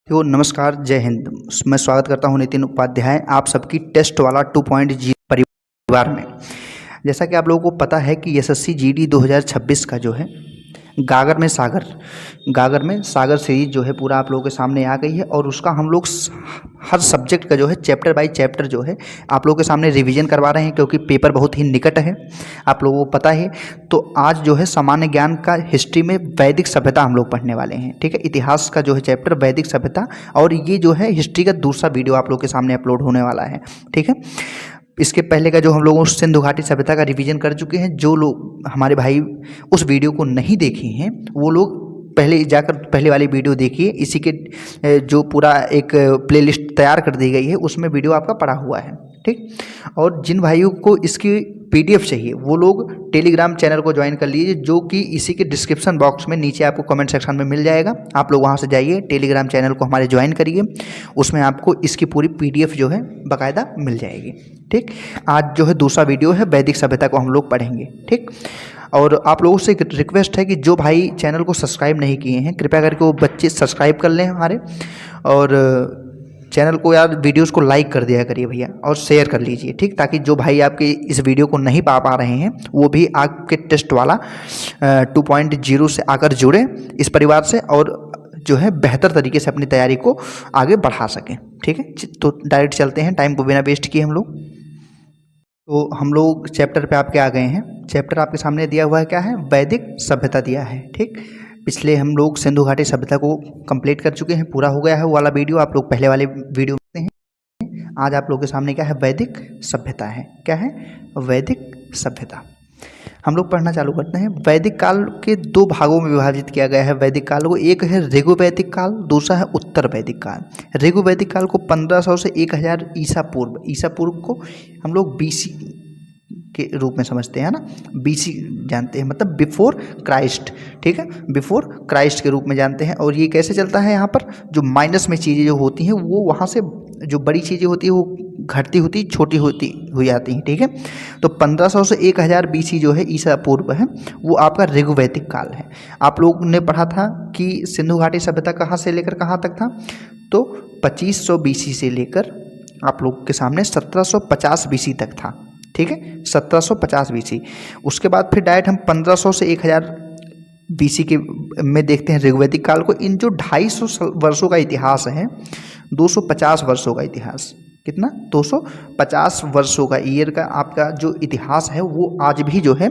तो नमस्कार, जय हिंद। मैं स्वागत करता हूं नितिन उपाध्याय आप सबकी टेस्ट वाला 2.0 परिवार में। जैसा कि आप लोगों को पता है कि एसएससी जीडी 2026 का जो है गागर में सागर सीरीज जो है पूरा आप लोगों के सामने आ गई है और उसका हम लोग हर सब्जेक्ट का जो है चैप्टर बाय चैप्टर जो है आप लोगों के सामने रिवीजन करवा रहे हैं, क्योंकि पेपर बहुत ही निकट है, आप लोगों को पता है। तो आज जो है सामान्य ज्ञान का हिस्ट्री में वैदिक सभ्यता हम लोग पढ़ने वाले हैं, ठीक है। इतिहास का जो है चैप्टर वैदिक सभ्यता, और ये जो है हिस्ट्री का दूसरा वीडियो आप लोग के सामने अपलोड होने वाला है, ठीक है। इसके पहले का जो हम लोग सिंधु घाटी सभ्यता का रिवीजन कर चुके हैं। जो लोग हमारे भाई उस वीडियो को नहीं देखे हैं वो लोग पहले जाकर पहले वाली वीडियो देखिए। इसी के जो पूरा एक प्लेलिस्ट तैयार कर दी गई है उसमें वीडियो आपका पड़ा हुआ है, ठीक। और जिन भाइयों को इसकी पीडीएफ चाहिए वो लोग टेलीग्राम चैनल को ज्वाइन कर लीजिए, जो कि इसी के डिस्क्रिप्शन बॉक्स में नीचे आपको कमेंट सेक्शन में मिल जाएगा। आप लोग वहां से जाइए, टेलीग्राम चैनल को हमारे ज्वाइन करिए, उसमें आपको इसकी पूरी पीडीएफ जो है बाकायदा मिल जाएगी, ठीक। आज जो है दूसरा वीडियो है, वैदिक सभ्यता को हम लोग पढ़ेंगे, ठीक। और आप लोगों से एक रिक्वेस्ट है कि जो भाई चैनल को सब्सक्राइब नहीं किए हैं कृपया करके वो बच्चे सब्सक्राइब कर लें हमारे, और चैनल को यार वीडियोस को लाइक कर दिया करिए भैया, और शेयर कर लीजिए, ठीक। ताकि जो भाई आपके इस वीडियो को नहीं पा रहे हैं वो भी आपके टेस्ट वाला 2.0 से आकर जुड़े इस परिवार से, और जो है बेहतर तरीके से अपनी तैयारी को आगे बढ़ा सकें, ठीक है। तो डायरेक्ट चलते हैं, टाइम को बिना वेस्ट किए हम लोग। तो हम लोग चैप्टर पे आपके आ गए हैं। चैप्टर आपके सामने दिया हुआ है, क्या है? वैदिक सभ्यता दिया है, ठीक। पिछले हम लोग सिंधु घाटी सभ्यता को कंप्लीट कर चुके हैं, पूरा हो गया है वो वाला वीडियो। आप लोग पहले वाले वीडियो में हैं। आज आप लोगों के सामने क्या है? वैदिक सभ्यता है। क्या है? वैदिक सभ्यता। हम लोग पढ़ना चालू करते हैं। वैदिक काल के दो भागों में विभाजित किया गया है वैदिक काल को। एक है ऋग्वैदिक काल, दूसरा है उत्तर वैदिक काल। ऋग्वैदिक काल को 1500 से 1000 ईसा पूर्व को हम लोग बीसी के रूप में समझते हैं ना, बीसी जानते हैं, मतलब बिफोर क्राइस्ट, ठीक है, बिफोर क्राइस्ट के रूप में जानते हैं। और ये कैसे चलता है? यहाँ पर जो माइनस में चीज़ें जो होती हैं वो वहाँ से जो बड़ी चीज़ें होती है वो घटती होती छोटी होती हुई आती हैं, ठीक है। तो 1500 से 1000 बीसी जो है ईसा पूर्व है, वो आपका ऋग्वैदिक काल है। आप लोग ने पढ़ा था कि सिंधु घाटी सभ्यता कहाँ से लेकर कहाँ तक था, तो 2500 बीसी से लेकर आप लोग के सामने 1750 बीसी तक था, ठीक है, 1750 बीसी। उसके बाद फिर डायरेक्ट हम 1500 से 1000 बीसी के में देखते हैं ऋग्वैदिक काल को। इन जो 250 वर्षों का इतिहास है, 250 वर्षों का इतिहास, कितना? 250 वर्षों का ईयर का आपका जो इतिहास है वो आज भी जो है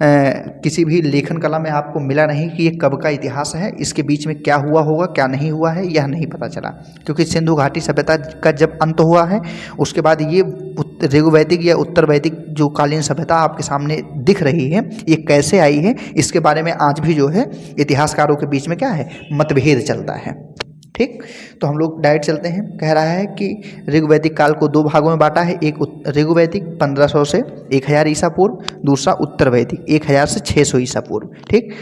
किसी भी लेखन कला में आपको मिला नहीं कि ये कब का इतिहास है, इसके बीच में क्या हुआ होगा क्या नहीं हुआ है यह नहीं पता चला। क्योंकि सिंधु घाटी सभ्यता का जब अंत हुआ है उसके बाद ये ऋग्वैदिक या उत्तर वैदिक जो कालीन सभ्यता आपके सामने दिख रही है ये कैसे आई है, इसके बारे में आज भी जो है इतिहासकारों के बीच में क्या है? मतभेद चलता है, ठीक। तो हम लोग डायरेक्ट चलते हैं। कह रहा है कि ऋग्वैदिक काल को दो भागों में बांटा है। एक ऋग्वैदिक 1500 से 1000 ईसा पूर्व, दूसरा उत्तर वैदिक 1000 से 600 ईसा पूर्व, ठीक।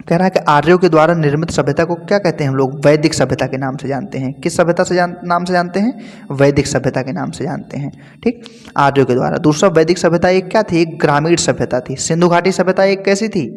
कह रहा है कि आर्यों के द्वारा निर्मित सभ्यता को क्या कहते हैं? हम लोग वैदिक सभ्यता के नाम से जानते हैं। किस सभ्यता से नाम से जानते हैं? वैदिक सभ्यता के नाम से जानते हैं, ठीक, आर्यों के द्वारा। दूसरा वैदिक सभ्यता एक क्या थी? एक ग्रामीण सभ्यता थी। सिंधु घाटी सभ्यता एक कैसी थी?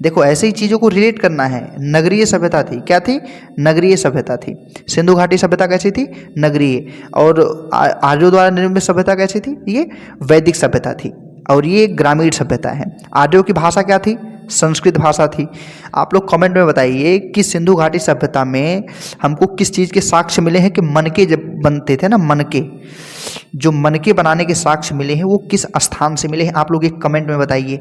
देखो ऐसे ही चीज़ों को रिलेट करना है। नगरीय सभ्यता थी। क्या थी? नगरीय सभ्यता थी। सिंधु घाटी सभ्यता कैसी थी? नगरीय। और आर्यों द्वारा निर्मित सभ्यता कैसी थी? ये वैदिक सभ्यता थी। और ये ग्रामीण सभ्यता है। आर्यों की भाषा क्या थी? संस्कृत भाषा थी। आप लोग कमेंट में बताइए कि सिंधु घाटी सभ्यता में हमको किस चीज़ के साक्ष्य मिले हैं कि मनके जब बनते थे ना, मनके, जो मनके बनाने के साक्ष्य मिले हैं वो किस स्थान से मिले हैं? आप लोग एक कमेंट में बताइए,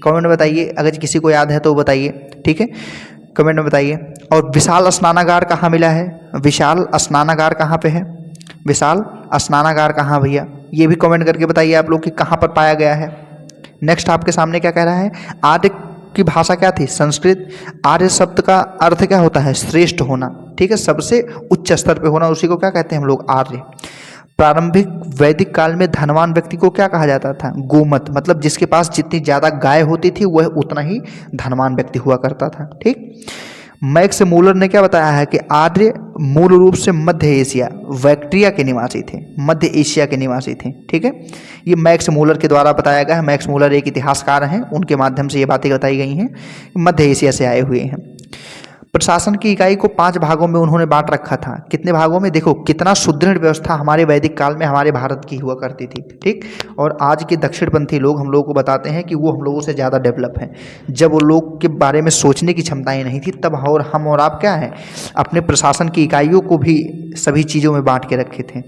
कमेंट में बताइए। अगर किसी को याद है तो बताइए, ठीक है, कमेंट में बताइए। और विशाल स्नानागार कहाँ मिला है? विशाल स्नानागार कहाँ पे है? विशाल स्नानागार कहाँ भैया? ये भी कमेंट करके बताइए आप लोग कि कहाँ पर पाया गया है। नेक्स्ट आपके सामने क्या कह रहा है? आर्य की भाषा क्या थी? संस्कृत। आर्य शब्द का अर्थ क्या होता है? श्रेष्ठ होना, ठीक है, सबसे उच्च स्तर पे होना, उसी को क्या कहते हैं हम लोग? आर्य। प्रारंभिक वैदिक काल में धनवान व्यक्ति को क्या कहा जाता था? गोमत, मतलब जिसके पास जितनी ज़्यादा गाय होती थी वह उतना ही धनवान व्यक्ति हुआ करता था, ठीक। मैक्स मूलर ने क्या बताया है कि आर्य मूल रूप से मध्य एशिया, बैक्ट्रिया के निवासी थे, मध्य एशिया के निवासी थे, ठीक है। ये मैक्स मूलर के द्वारा बताया गया है। मैक्स मूलर एक इतिहासकार हैं, उनके माध्यम से ये बातें बताई गई हैं, मध्य एशिया से आए हुए हैं। प्रशासन की इकाई को 5 भागों में उन्होंने बांट रखा था। कितने भागों में? देखो कितना सुदृढ़ व्यवस्था हमारे वैदिक काल में हमारे भारत की हुआ करती थी, ठीक। और आज के दक्षिणपंथी लोग हम लोगों को बताते हैं कि वो हम लोगों से ज़्यादा डेवलप हैं। जब वो लोग के बारे में सोचने की क्षमताएं नहीं थी, तब और हम और आप क्या हैं, अपने प्रशासन की इकाइयों को भी सभी चीज़ों में बांट के रखे थे,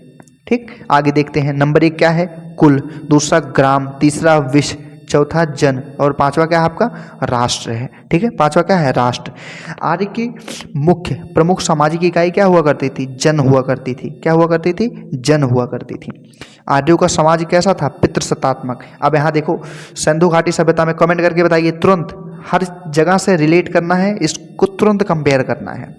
ठीक। आगे देखते हैं। नंबर 1 क्या है? कुल। दूसरा ग्राम। तीसरा विश्व। चौथा जन। और पांचवा क्या है आपका? राष्ट्र है, ठीक है। पांचवा क्या है? राष्ट्र। आर्य की मुख्य प्रमुख सामाजिक इकाई क्या हुआ करती थी? जन हुआ करती थी। क्या हुआ करती थी? जन हुआ करती थी। आर्यों का समाज कैसा था? पितृसत्तात्मक। अब यहाँ देखो, सिंधु घाटी सभ्यता में कमेंट करके बताइए, तुरंत हर जगह से रिलेट करना है, इसको तुरंत कंपेयर करना है।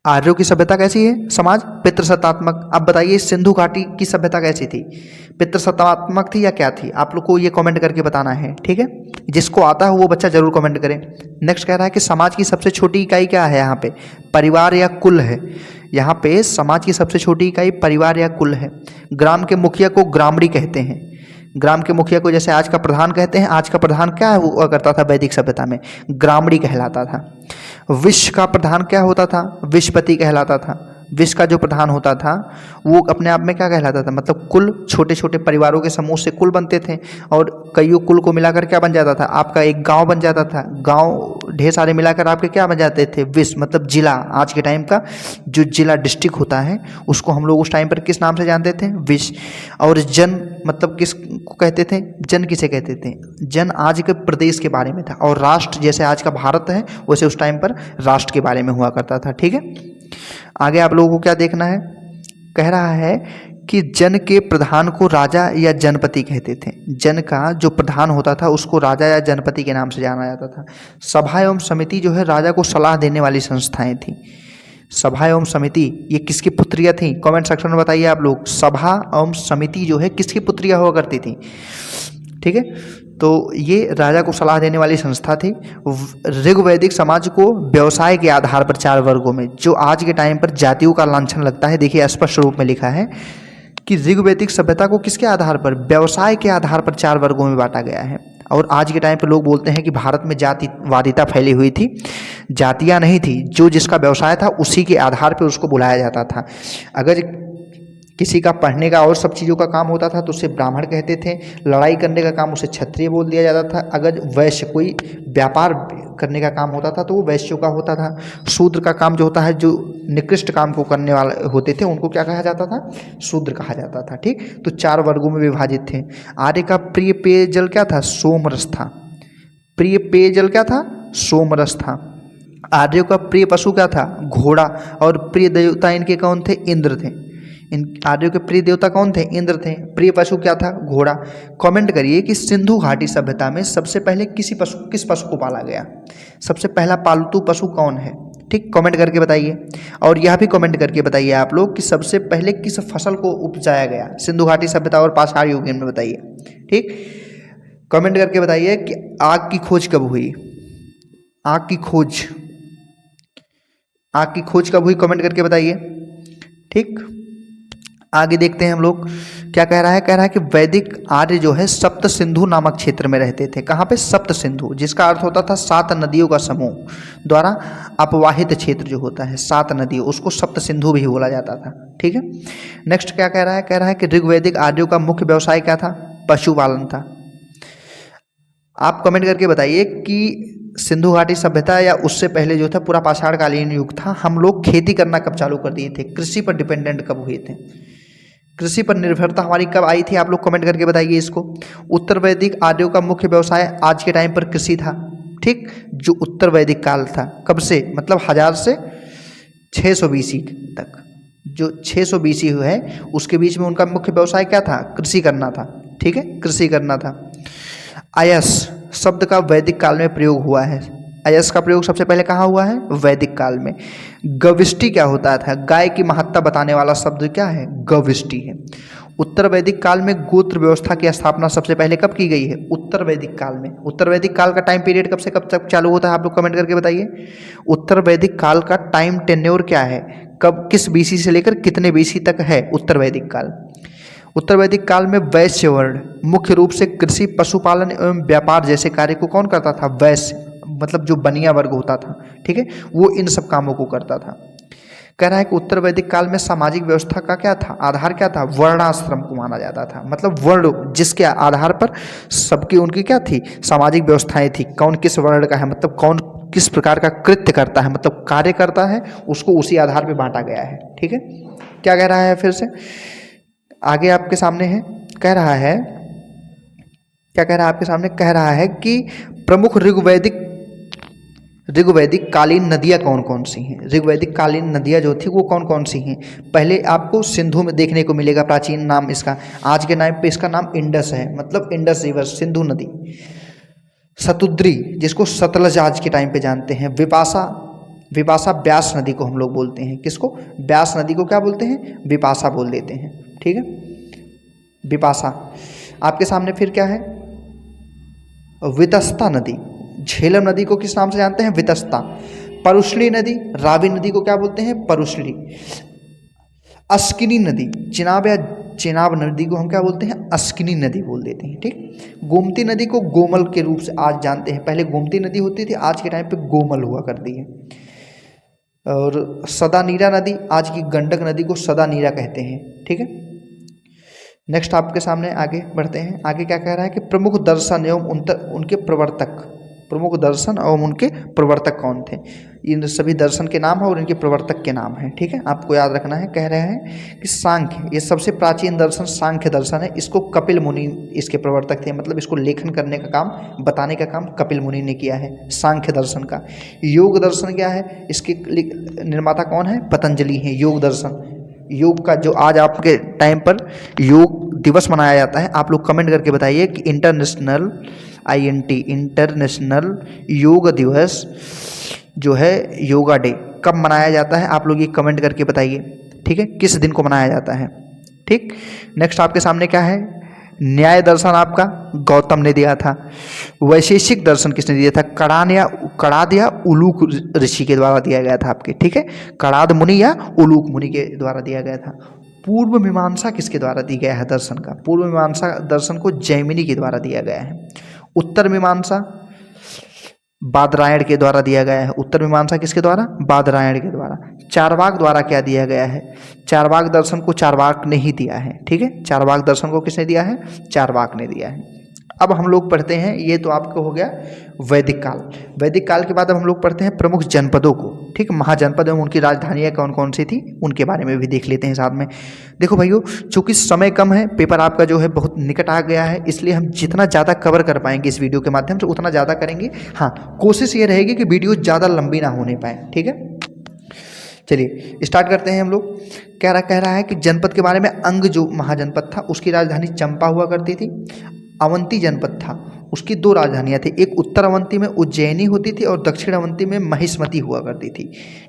आर्यों की सभ्यता कैसी है? समाज पितृसत्तात्मक। अब बताइए सिंधु घाटी की सभ्यता कैसी थी? पितृसत्तात्मक थी या क्या थी? आप लोग को ये कमेंट करके बताना है, ठीक है। जिसको आता है वो बच्चा जरूर कमेंट करें। नेक्स्ट कह रहा है कि समाज की सबसे छोटी इकाई क्या है? यहाँ पे परिवार या कुल है। यहाँ पे समाज की सबसे छोटी इकाई परिवार या कुल है। ग्राम के मुखिया को ग्रामड़ी कहते हैं। ग्राम के मुखिया को जैसे आज का प्रधान कहते हैं, आज का प्रधान क्या हुआ करता था वैदिक सभ्यता में? ग्रामड़ी कहलाता था। विश्व का प्रधान क्या होता था? विश्वपति कहलाता था। विश्व का जो प्रधान होता था वो अपने आप में क्या कहलाता था? मतलब कुल, छोटे छोटे परिवारों के समूह से कुल बनते थे, और कईयों कुल को मिलाकर क्या बन जाता था? आपका एक गांव बन जाता था। गांव ढेर सारे मिलाकर आपके क्या बन जाते थे? विश्व, मतलब जिला। आज के टाइम का जो जिला डिस्ट्रिक्ट होता है उसको हम लोग उस टाइम पर किस नाम से जानते थे? विश्व। और जन मतलब किस को कहते थे? जन किसे कहते थे? जन आज के प्रदेश के बारे में था। और राष्ट्र जैसे आज का भारत है वैसे उस टाइम पर राष्ट्र के बारे में हुआ करता था, ठीक है। आगे आप लोगों को क्या देखना है? कह रहा है कि जन के प्रधान को राजा या जनपति कहते थे। जन का जो प्रधान होता था उसको राजा या जनपति के नाम से जाना जाता था। सभा एवं समिति जो है राजा को सलाह देने वाली संस्थाएं थी। सभा एवं समिति ये किसकी पुत्रियां थी? कमेंट सेक्शन में बताइए आप लोग। सभा एवं समिति जो है किसकी पुत्रियां हुआ करती थी, ठीक है। तो ये राजा को सलाह देने वाली संस्था थी। ऋग्वैदिक समाज को व्यवसाय के आधार पर 4 वर्गों में, जो आज के टाइम पर जातियों का लांछन लगता है, देखिए स्पष्ट रूप में लिखा है कि ऋग्वैदिक सभ्यता को किसके आधार पर? व्यवसाय के आधार पर 4 वर्गों में बांटा गया है। और आज के टाइम पर लोग बोलते हैं कि भारत में जातिवादिता फैली हुई थी। जातियाँ नहीं थी, जो जिसका व्यवसाय था उसी के आधार पर उसको बुलाया जाता था। अगर किसी का पढ़ने का और सब चीज़ों का काम होता था तो उसे ब्राह्मण कहते थे। लड़ाई करने का काम उसे क्षत्रिय बोल दिया जाता था। अगर वैश्य कोई व्यापार करने का काम होता था तो वो वैश्यों का होता था। शूद्र का काम जो होता है, जो निकृष्ट काम को करने वाले होते थे उनको क्या कहा जाता था? शूद्र कहा जाता था, ठीक। तो 4 वर्गों में विभाजित थे। आर्य का प्रिय पेयजल क्या था? सोमरस था। प्रिय पेयजल क्या था? सोमरस था। आर्यों का प्रिय पशु क्या था? घोड़ा। और प्रिय देवता इनके कौन थे? इंद्र थे। इन आर्यों के प्रिय देवता कौन थे? इंद्र थे। प्रिय पशु क्या था? घोड़ा। कमेंट करिए कि सिंधु घाटी सभ्यता में सबसे पहले किस पशु को पाला गया? सबसे पहला पालतू पशु कौन है? ठीक, कमेंट करके बताइए। और यह भी कमेंट करके बताइए आप लोग कि सबसे पहले किस फसल को उपजाया गया सिंधु घाटी सभ्यता और पाषाण युग में, बताइए। ठीक, कमेंट करके बताइए कि आग की खोज कब हुई? आग की खोज कब हुई? कमेंट करके बताइए। ठीक, आगे देखते हैं हम लोग क्या कह रहा है। कह रहा है कि वैदिक आर्य जो है सप्त सिंधु नामक क्षेत्र में रहते थे। कहाँ पे? सप्त सिंधु, जिसका अर्थ होता था 7 नदियों का समूह द्वारा अपवाहित क्षेत्र जो होता है, 7 नदियों, उसको सप्त सिंधु भी बोला जाता था। ठीक है, नेक्स्ट क्या कह रहा है? कह रहा है कि ऋग्वैदिक आर्यों का मुख्य व्यवसाय क्या था? पशुपालन था। आप कमेंट करके बताइए कि सिंधु घाटी सभ्यता या उससे पहले जो था पूरा पाषाण कालीन युग था, हम लोग खेती करना कब चालू कर दिए थे? कृषि पर डिपेंडेंट कब हुए थे? कृषि पर निर्भरता हमारी कब आई थी? आप लोग कमेंट करके बताइए इसको। उत्तर वैदिक आर्यों का मुख्य व्यवसाय आज के टाइम पर कृषि था। ठीक, जो उत्तर वैदिक काल था, कब से? मतलब 1000 से 600 BC तक, जो 600 BC है उसके बीच में उनका मुख्य व्यवसाय क्या था? कृषि करना था। ठीक है, कृषि करना था। अयस शब्द का वैदिक काल में प्रयोग हुआ है। अयस का प्रयोग सबसे पहले कहाँ हुआ है? वैदिक काल में। गविष्टि क्या होता था? गाय की महत्ता बताने वाला शब्द क्या है? गविष्टि है। उत्तर वैदिक काल में गोत्र व्यवस्था की स्थापना सबसे पहले कब की गई है? उत्तर वैदिक काल में। उत्तर वैदिक काल का टाइम पीरियड कब से कब तक चालू होता है? आप लोग कमेंट करके बताइए। उत्तर वैदिक काल का टाइम टेन्योर क्या है? कब, किस BC से लेकर कितने BC तक है उत्तर वैदिक काल? उत्तर वैदिक काल में वैश्य वर्ण मुख्य रूप से कृषि, पशुपालन एवं व्यापार जैसे कार्य को कौन करता था? वैश्य, मतलब जो बनिया वर्ग होता था, ठीक है, वो इन सब कामों को करता था। कह रहा है कि उत्तर वैदिक काल में सामाजिक व्यवस्था का क्या था, आधार क्या था, वर्णाश्रम को माना जाता था। मतलब वर्ण जिसके आधार पर सबकी उनकी क्या थी, सामाजिक व्यवस्थाएं थी। कौन किस वर्ण का है, मतलब कौन किस प्रकार का कृत्य करता है, मतलब कार्य करता है, उसको उसी आधार पर बांटा गया है। ठीक है, क्या कह रहा है फिर से आगे आपके सामने है, कह रहा है, क्या कह रहा है आपके सामने, कह रहा है कि प्रमुख ऋग्वैदिक कालीन नदियाँ कौन कौन सी हैं। ऋग्वैदिक कालीन नदियाँ जो थी वो कौन कौन सी हैं। पहले आपको सिंधु में देखने को मिलेगा, प्राचीन नाम इसका, आज के नाम पे इसका नाम इंडस है, मतलब इंडस रिवर, सिंधु नदी। शतुद्री जिसको सतलज आज के टाइम पे जानते हैं। विपाशा ब्यास नदी को हम लोग बोलते हैं, किसको, ब्यास नदी को क्या बोलते हैं, विपाशा बोल देते हैं। ठीक है, विपाशा। आपके सामने फिर क्या है, वितस्ता नदी। झेलम नदी को किस नाम से जानते हैं, वितस्ता। परुशली नदी, रावी नदी को क्या बोलते हैं, परुशली। अस्किनी नदी, चिनाब नदी को हम क्या बोलते हैं, अस्किनी नदी बोल देते हैं। ठीक, गोमती नदी को गोमल के रूप से आज जानते हैं, पहले गोमती नदी होती थी, आज के टाइम पे गोमल हुआ करती है। और सदानीरा नदी, आज की गंडक नदी को सदानीरा कहते हैं। ठीक है, नेक्स्ट आपके सामने आगे बढ़ते हैं। आगे क्या कह रहा है कि प्रमुख दर्शन एवं उनके प्रवर्तक कौन थे। इन सभी दर्शन के नाम है और इनके प्रवर्तक के नाम हैं। ठीक है, आपको याद रखना है। कह रहे हैं कि सांख्य, ये सबसे प्राचीन दर्शन सांख्य दर्शन है, इसको कपिल मुनि इसके प्रवर्तक थे, मतलब इसको लेखन करने का काम, बताने का काम कपिल मुनि ने किया है सांख्य दर्शन का। योग दर्शन क्या है, इसके निर्माता कौन है, पतंजलि है। योग दर्शन, योग का जो आज आपके टाइम पर योग दिवस मनाया जाता है, आप लोग कमेंट करके बताइए कि इंटरनेशनल योग दिवस जो है, योगा डे, कब मनाया जाता है, आप लोग ये कमेंट करके बताइए। ठीक है, किस दिन को मनाया जाता है। ठीक, नेक्स्ट आपके सामने क्या है, न्याय दर्शन आपका गौतम ने दिया था। वैशेषिक दर्शन किसने दिया था, कड़ाद या उलूक ऋषि के द्वारा दिया गया था आपके। ठीक है, कड़ाद मुनि या उलूक मुनि के द्वारा दिया गया था। पूर्व मीमांसा किसके द्वारा दी गया है दर्शन का, पूर्व मीमांसा दर्शन को जैमिनी के द्वारा दिया गया है। उत्तर मीमांसा बादरायण के द्वारा दिया गया है। उत्तर मीमांसा किसके द्वारा, बादरायण के द्वारा। चारवाक द्वारा क्या दिया गया है, चारवाक दर्शन को चारवाक ने ही दिया है। ठीक है, चारवाक दर्शन को किसने दिया है, चारवाक ने दिया है। अब हम लोग पढ़ते हैं, ये तो आपको हो गया वैदिक काल। वैदिक काल के बाद अब हम लोग पढ़ते हैं प्रमुख जनपदों को। ठीक, महाजनपद एवं उनकी राजधानियाँ कौन कौन सी थी, उनके बारे में भी देख लेते हैं साथ में। देखो भाइयों, चूँकि समय कम है, पेपर आपका जो है बहुत निकट आ गया है, इसलिए हम जितना ज़्यादा कवर कर पाएंगे इस वीडियो के माध्यम से उतना ज़्यादा करेंगे। हाँ, कोशिश ये रहेगी कि वीडियो ज़्यादा लंबी ना होने पाए। ठीक है, चलिए स्टार्ट करते हैं हम लोग। कह रहा है कि जनपद के बारे में। अंग जो महाजनपद था उसकी राजधानी चंपा हुआ करती थी। अवंती जनपद था, उसकी दो राजधानियाँ थी, एक उत्तर अवंती में उज्जैनी होती थी और दक्षिण अवंती में महिष्मती हुआ करती थी।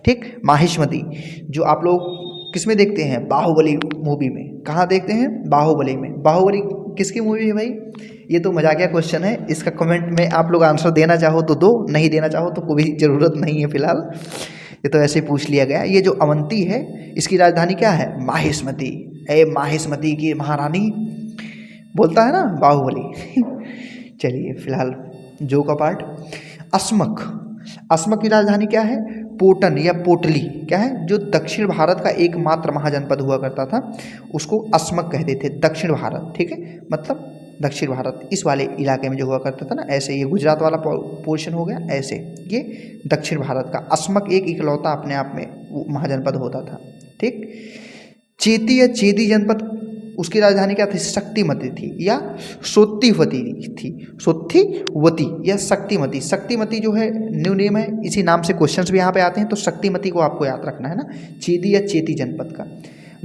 ठीक, महिष्मती जो आप लोग किस में देखते हैं, बाहुबली मूवी में। कहाँ देखते हैं, बाहुबली में। बाहुबली किसकी मूवी है भाई, ये तो मजाकिया क्वेश्चन है, इसका कमेंट में आप लोग आंसर देना चाहो तो दो, नहीं देना चाहो तो कोई ज़रूरत नहीं है फिलहाल, ये तो ऐसे ही पूछ लिया गया। ये जो अवंती है इसकी राजधानी क्या है, महिष्मती। महिष्मती की महारानी बोलता है ना बाहुबली। चलिए फिलहाल जो का पार्ट। अस्मक की राजधानी क्या है, पोटन या पोटली क्या है, जो दक्षिण भारत का एकमात्र महाजनपद हुआ करता था, उसको अस्मक कहते थे, दक्षिण भारत। ठीक है, मतलब दक्षिण भारत इस वाले इलाके में जो हुआ करता था ना, ऐसे ये गुजरात वाला पोर्शन हो गया, ऐसे ये दक्षिण भारत का अस्मक एक इकलौता अपने आप में महाजनपद होता था। ठीक, चेती या चेदी जनपद, उसकी राजधानी क्या थी, शक्तिमती थी या सोत्तीवती थी, सोत्तीवती या शक्तिमती। शक्तिमती जो है न्यू नेम है, इसी नाम से क्वेश्चंस भी यहाँ पे आते हैं, तो शक्तिमती को आपको याद रखना है ना, चेदी या चेती जनपद का।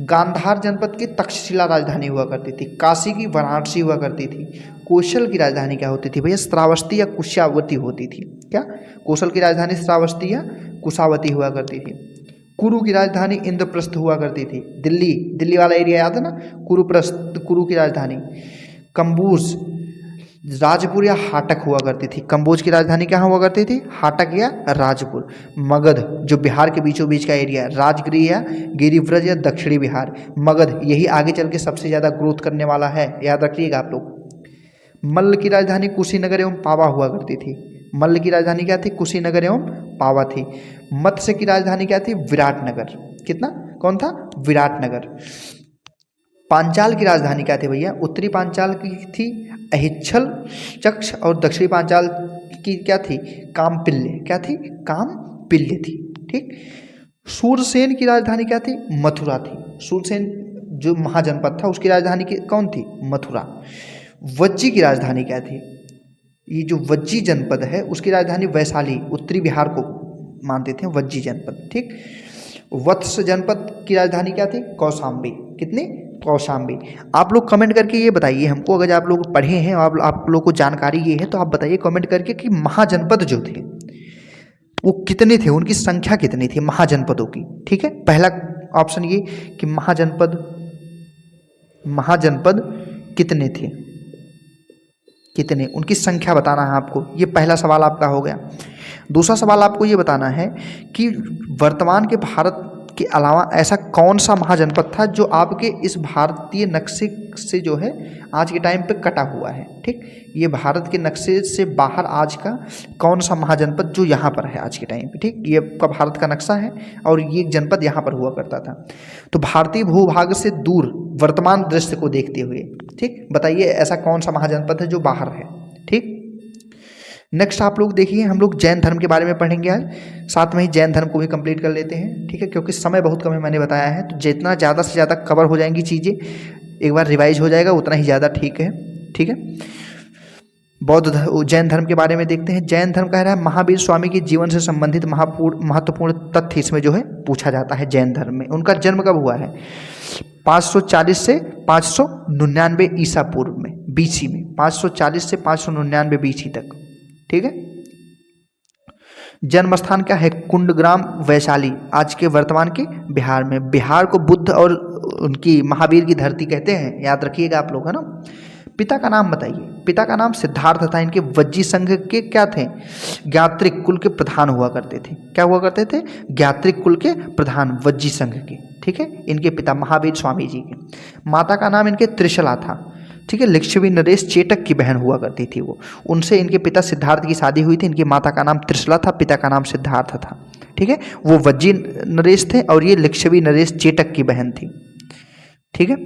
गांधार जनपद की तक्षशिला राजधानी हुआ करती थी। काशी की वाराणसी हुआ करती थी। कौशल की राजधानी क्या होती थी भैया, श्रावस्ती या कुशावती होती थी। क्या, कौशल की राजधानी श्रावस्ती या कुशावती हुआ करती थी। कुरु की राजधानी इंद्रप्रस्थ हुआ करती थी। दिल्ली वाला एरिया याद है ना, कुरु की राजधानी। कंबोज, राजपुर या हाटक हुआ करती थी। कंबोज की राजधानी क्या हुआ करती थी, हाटक या राजपुर। मगध जो बिहार के बीचों बीच का एरिया, राजगिरी या गिरिव्रज या दक्षिणी बिहार। मगध यही आगे चल के सबसे ज़्यादा ग्रोथ करने वाला है, याद रखिएगा आप लोग। मल्ल की राजधानी कुशीनगर एवं पावा हुआ करती थी। मल्ल की राजधानी क्या थी? कुशीनगर एवं पावा थी। मत्स्य की राजधानी क्या थी? विराटनगर। कितना? कौन था? विराटनगर। पांचाल की राजधानी क्या थी भैया? उत्तरी पांचाल की थी अहिच्छल चक्ष और दक्षिणी पांचाल की क्या थी? कामपिल्य। क्या थी? कामपिल्य थी। ठीक। सूरसेन की राजधानी क्या थी? मथुरा थी। सूरसेन जो महाजनपद था उसकी राजधानी कौन थी? मथुरा। वज्जी की राजधानी क्या थी? ये जो वज्जी जनपद है उसकी राजधानी वैशाली, उत्तरी बिहार को मानते थे वज्जी जनपद। ठीक। वत्स जनपद की राजधानी क्या थी? कौशाम्बी। कितनी? कौशाम्बी। आप लोग कमेंट करके ये बताइए हमको, अगर आप लोग पढ़े हैं और आप लोग को जानकारी ये है तो आप बताइए कमेंट करके कि महाजनपद जो थे वो कितने थे, उनकी संख्या कितनी थी महाजनपदों की। ठीक है, पहला ऑप्शन ये कि महाजनपद कितने थे, कितने, उनकी संख्या बताना है आपको। ये पहला सवाल आपका हो गया। दूसरा सवाल आपको ये बताना है कि वर्तमान के भारत के अलावा ऐसा कौन सा महाजनपद था जो आपके इस भारतीय नक्शे से जो है आज के टाइम पे कटा हुआ है। ठीक, ये भारत के नक्शे से बाहर आज का कौन सा महाजनपद जो यहाँ पर है आज के टाइम पे। ठीक, ये आपका भारत का नक्शा है और ये जनपद यहाँ पर हुआ करता था। तो भारतीय भूभाग से दूर वर्तमान दृश्य को देखते हुए, ठीक, बताइए ऐसा कौन सा महाजनपद है जो बाहर है। ठीक, नेक्स्ट आप लोग देखिए, हम लोग जैन धर्म के बारे में पढ़ेंगे आज, साथ में ही जैन धर्म को भी कंप्लीट कर लेते हैं। ठीक है, क्योंकि समय बहुत कम है, मैंने बताया है, तो जितना ज़्यादा से ज़्यादा कवर हो जाएंगी चीज़ें, एक बार रिवाइज हो जाएगा उतना ही ज़्यादा ठीक है। ठीक है, जैन धर्म के बारे में देखते हैं। जैन धर्म कह रहा है महावीर स्वामी के जीवन से संबंधित महत्वपूर्ण तथ्य इसमें जो है पूछा जाता है जैन धर्म में। उनका जन्म कब हुआ है? 540 से 599 ईसा पूर्व में, बीसी में, 540 से 599 बीसी तक। ठीक है, जन्म स्थान क्या है? कुंडग्राम, वैशाली, आज के वर्तमान के बिहार में। बिहार को बुद्ध और उनकी महावीर की धरती कहते हैं, याद रखिएगा आप लोग, है ना। पिता का नाम बताइए। पिता का नाम सिद्धार्थ था। इनके वज्जी संघ के क्या थे? ज्ञात्रिक कुल के प्रधान हुआ करते थे। क्या हुआ करते थे? ज्ञात्रिक कुल के प्रधान, वज्जी संघ के। ठीक है, इनके पिता महावीर स्वामी जी के। माता का नाम इनके त्रिशला था। ठीक है, लिच्छवी नरेश चेटक की बहन हुआ करती थी वो, उनसे इनके पिता सिद्धार्थ की शादी हुई थी। इनकी माता का नाम त्रिशला था, पिता का नाम सिद्धार्थ था। ठीक है, वो वज्जी नरेश थे और ये लिच्छवी नरेश चेटक की बहन थी। ठीक है,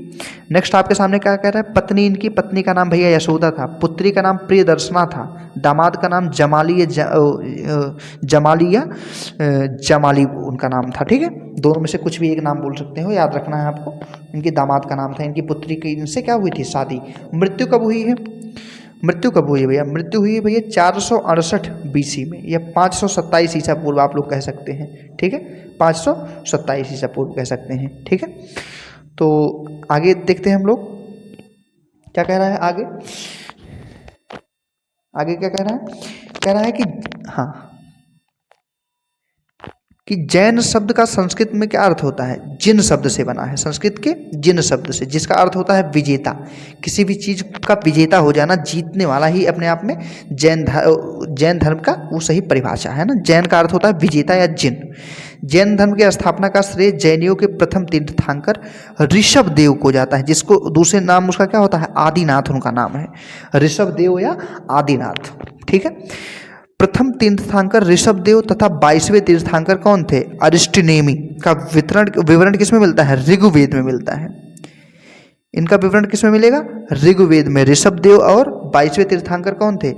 नेक्स्ट आपके सामने क्या कह रहा है? पत्नी, इनकी पत्नी का नाम भैया यशोदा था। पुत्री का नाम प्रियदर्शना था। दामाद का नाम जमाली उनका नाम था। ठीक है, दोनों में से कुछ भी एक नाम बोल सकते हो, याद रखना है आपको। इनकी दामाद का नाम था। इनकी पुत्री की इनसे क्या हुई थी? शादी। मृत्यु कब हुई है? मृत्यु कब हुई है भैया? मृत्यु हुई है भैया 468 बीसी में, या 527 ईसा पूर्व आप लोग कह सकते हैं। ठीक है, 527 ईसा पूर्व कह सकते हैं। ठीक है, तो आगे देखते हैं हम लोग क्या कह रहा है। आगे क्या कह रहा है? कह रहा है कि हाँ, कि जैन शब्द का संस्कृत में क्या अर्थ होता है? जिन शब्द से बना है, संस्कृत के जिन शब्द से, जिसका अर्थ होता है विजेता। किसी भी चीज का विजेता हो जाना, जीतने वाला ही अपने आप में जैन धर्म का वो सही परिभाषा है ना। जैन का अर्थ होता है विजेता या जिन। जैन धर्म की स्थापना का श्रेय जैनियों के प्रथम तीर्थंकर ऋषभ देव को जाता है, जिसको दूसरे नाम उसका क्या होता है? आदिनाथ उनका नाम है, ऋषभ देव या आदिनाथ। ठीक है, प्रथम तीर्थंकर ऋषभ देव तथा 22वें तीर्थंकर कौन थे? अरिस्टनेमी का विवरण किसमें मिलता है? ऋग्वेद में मिलता है। इनका विवरण किसमें मिलेगा? ऋग्वेद में। ऋषभ देव और 22वें तीर्थंकर कौन थे?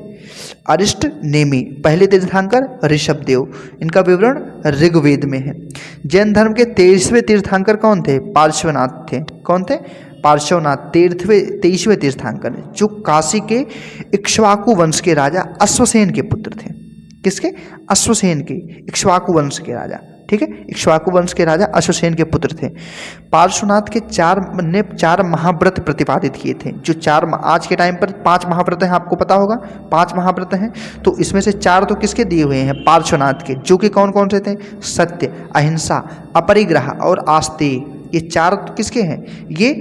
अरिस्टनेमी। पहले तीर्थंकर ऋषभ देव, इनका विवरण ऋग्वेद में है। जैन धर्म के 23वें तीर्थंकर कौन थे? पार्श्वनाथ थे। कौन थे? पार्श्वनाथ। 23वें तीर्थंकर, जो काशी के इक्ष्वाकु वंश के राजा अश्वसेन के पुत्र थे। किसके? अश्वसेन के, इक्ष्वाकु वंश के राजा। ठीक है, इक्ष्वाकु वंश के राजा अश्वसेन के पुत्र थे। पार्श्वनाथ के 4 महाव्रत प्रतिपादित किए थे। जो 4 आज के टाइम पर 5 महाव्रत हैं, आपको पता होगा 5 महाव्रत हैं, तो इसमें से 4 तो किसके दिए हुए हैं? पार्श्वनाथ के, जो कि कौन कौन से थे? सत्य, अहिंसा, अपरिग्रह और आस्तेय। ये 4 किसके हैं? ये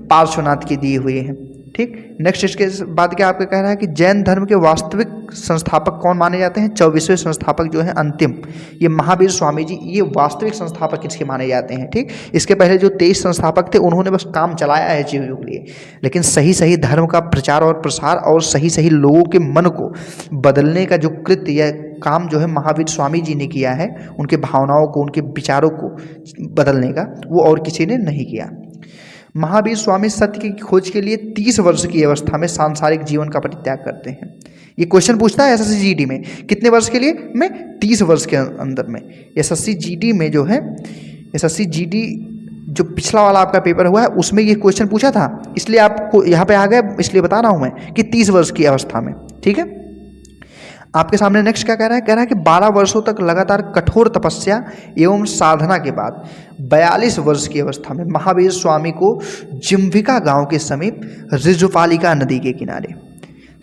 पार्श्वनाथ के दिए हुए हैं। ठीक। नेक्स्ट इसके बाद क्या आपको कह रहा है कि जैन धर्म के वास्तविक संस्थापक कौन माने जाते हैं? 24वें संस्थापक जो है अंतिम, ये महावीर स्वामी जी, ये वास्तविक संस्थापक इसके माने जाते हैं। ठीक। इसके पहले जो 23 संस्थापक थे उन्होंने बस काम चलाया है चीज़ों के लिए, लेकिन सही सही धर्म का प्रचार और प्रसार और सही सही लोगों के मन को बदलने का जो कृत्य या काम जो है महावीर स्वामी जी ने किया है, उनके भावनाओं को, उनके विचारों को बदलने का, वो और किसी ने नहीं किया। महावीर स्वामी सत्य की खोज के लिए 30 वर्ष की अवस्था में सांसारिक जीवन का परित्याग करते हैं। ये क्वेश्चन पूछता है एसएससी जीडी में, कितने वर्ष के लिए? मैं 30 वर्ष के अंदर में। एसएससी जीडी में जो है, एसएससी जीडी जो पिछला वाला आपका पेपर हुआ है उसमें ये क्वेश्चन पूछा था, इसलिए आपको यहाँ पे आ गया, इसलिए बता रहा हूँ मैं कि 30 वर्ष की अवस्था में। ठीक है। आपके सामने नेक्स्ट क्या कह रहा है? कह रहा है कि 12 वर्षों तक लगातार कठोर तपस्या एवं साधना के बाद 42 वर्ष की अवस्था में महावीर स्वामी को जिम्भिका गांव के समीप ऋजुपालिका नदी के किनारे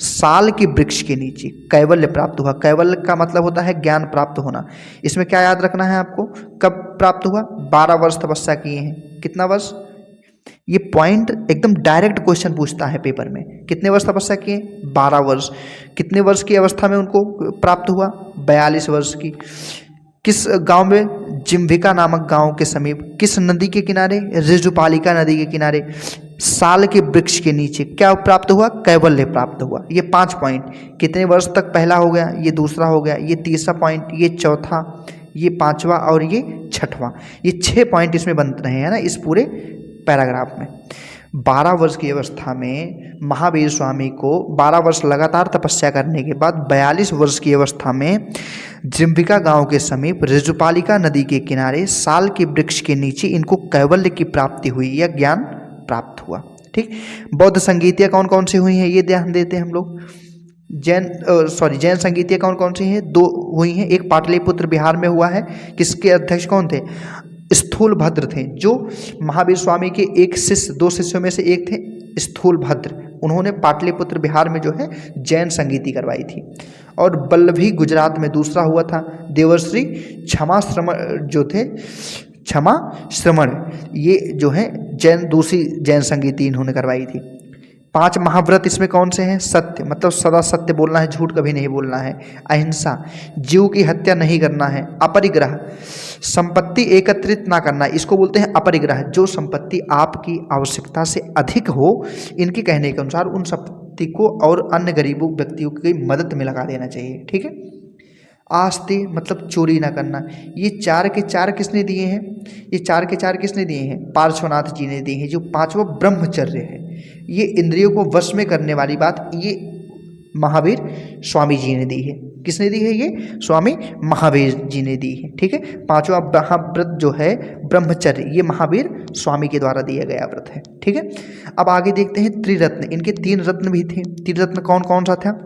साल के वृक्ष के नीचे कैवल्य प्राप्त हुआ। कैवल्य का मतलब होता है ज्ञान प्राप्त होना। इसमें क्या याद रखना है आपको? कब प्राप्त हुआ? 12 वर्ष तपस्या किए हैं। कितना वर्ष? ये पॉइंट एकदम डायरेक्ट क्वेश्चन पूछता है पेपर में। कितने वर्ष तपस्या किए? 12 वर्ष। कितने वर्ष की अवस्था में उनको प्राप्त हुआ? 42 वर्ष की। किस गांव में? जिम्भिका नामक गांव के समीप। किस नदी के किनारे? ऋजुपालिका नदी के किनारे साल के वृक्ष के नीचे। क्या प्राप्त हुआ? कैवल्य प्राप्त हुआ। ये 5 पॉइंट। कितने वर्ष तक? पहला हो गया, ये दूसरा हो गया, ये तीसरा पॉइंट, ये चौथा, ये 5वां और ये 6वां। ये 6 पॉइंट इसमें बन रहे हैं ना इस पूरे पैराग्राफ में। 12 वर्ष की अवस्था में महावीर स्वामी को 12 वर्ष लगातार तपस्या करने के बाद 42 वर्ष की अवस्था में जिम्भिका गांव के समीप ऋजुपालिका नदी के किनारे साल के वृक्ष के नीचे इनको कैवल्य की प्राप्ति हुई या ज्ञान प्राप्त हुआ। ठीक। बौद्ध संगीतियाँ कौन कौन सी हुई हैं ये ध्यान देते हैं हम लोग। जैन संगीतियाँ कौन कौन सी हैं? 2 हुई हैं। एक पाटलिपुत्र बिहार में हुआ है। किसके अध्यक्ष कौन थे? स्थूलभद्र थे, जो महावीर स्वामी के एक शिष्य, 2 शिष्यों में से एक थे स्थूलभद्र। उन्होंने पाटलिपुत्र बिहार में जो है जैन संगीति करवाई थी। और बल्लभी गुजरात में दूसरा हुआ था। देवर्षि क्षमा श्रमण जो थे, क्षमा श्रमण, ये जो है जैन, दूसरी जैन संगीति इन्होंने करवाई थी। 5 महाव्रत इसमें कौन से हैं? सत्य, मतलब सदा सत्य बोलना है, झूठ कभी नहीं बोलना है। अहिंसा, जीव की हत्या नहीं करना है। अपरिग्रह, संपत्ति एकत्रित ना करना, इसको बोलते हैं अपरिग्रह। जो संपत्ति आपकी आवश्यकता से अधिक हो, इनके कहने के अनुसार उन संपत्ति को और अन्य गरीबों व्यक्तियों की मदद में लगा देना चाहिए। ठीक है। आस्ते, मतलब चोरी ना करना। ये 4 के 4 किसने दिए हैं? ये 4 के 4 किसने दिए हैं? पार्श्वनाथ जी ने दिए हैं। जो 5वां ब्रह्मचर्य है, ये इंद्रियों को वश में करने वाली बात, ये महावीर स्वामी जी ने दी है। किसने दी है? ये स्वामी महावीर जी ने दी है। ठीक है। 5वां महाव्रत जो है ब्रह्मचर्य, ये महावीर स्वामी के द्वारा दिया गया व्रत है। ठीक है। अब आगे देखते हैं त्रिरत्न। इनके 3 रत्न भी थे। त्रिरत्न कौन कौन सा था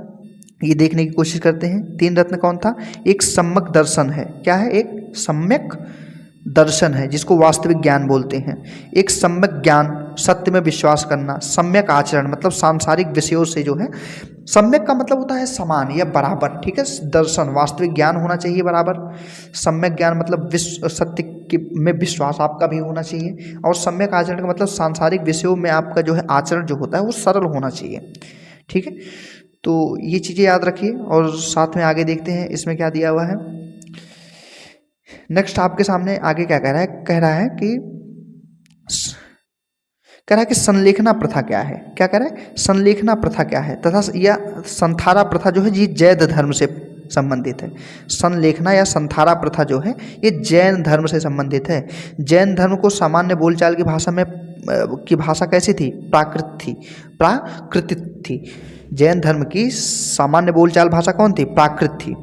ये देखने की कोशिश करते हैं। 3 रत्न कौन था? एक सम्यक दर्शन है। क्या है? एक सम्यक दर्शन है, जिसको वास्तविक ज्ञान बोलते हैं। एक सम्यक ज्ञान, सत्य में विश्वास करना। सम्यक आचरण, मतलब सांसारिक विषयों से जो है, सम्यक का मतलब होता है समान या बराबर। ठीक है। दर्शन, वास्तविक ज्ञान होना चाहिए बराबर। सम्यक ज्ञान मतलब सत्य में विश्वास आपका भी होना चाहिए। और सम्यक आचरण का मतलब सांसारिक विषयों में आपका जो है आचरण जो होता है वो सरल होना चाहिए। ठीक है। तो ये चीज़ें याद रखिए और साथ में आगे देखते हैं इसमें क्या दिया हुआ है। नेक्स्ट आपके सामने आगे क्या कह रहा है? कह रहा है कि संलेखना प्रथा क्या है? क्या कह रहा है? संलेखना प्रथा क्या है? तथा यह संथारा प्रथा जो है ये जैन धर्म से संबंधित है। संलेखना या संथारा प्रथा जो है ये जैन धर्म से संबंधित है। जैन धर्म को सामान्य बोलचाल की भाषा में की भाषा कैसी थी? प्राकृतिक थी। जैन धर्म की सामान्य बोलचाल भाषा कौन थी? प्राकृत थी।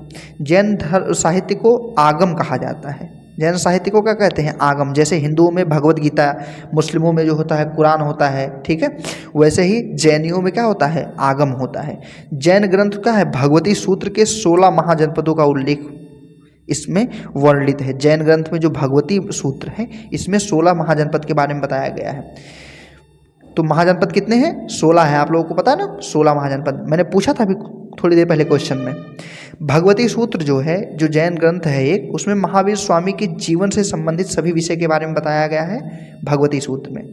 जैन साहित्य को आगम कहा जाता है। जैन साहित्य को क्या कहते हैं? आगम। जैसे हिंदुओं में भगवत गीता, मुस्लिमों में जो होता है कुरान होता है। ठीक है। वैसे ही जैनियों में क्या होता है? आगम होता है। जैन ग्रंथ क्या है? भगवती सूत्र के 16 महाजनपदों का उल्लेख इसमें वर्णित है। जैन ग्रंथ में जो भगवती सूत्र है इसमें 16 महाजनपद के बारे में बताया गया है। तो महाजनपद कितने हैं? 16 है। आप लोगों को पता है ना 16 महाजनपद। मैंने पूछा था अभी थोड़ी देर पहले क्वेश्चन में। भगवती सूत्र जो है, जो जैन ग्रंथ है एक, उसमें महावीर स्वामी के जीवन से संबंधित सभी विषय के बारे में बताया गया है भगवती सूत्र में।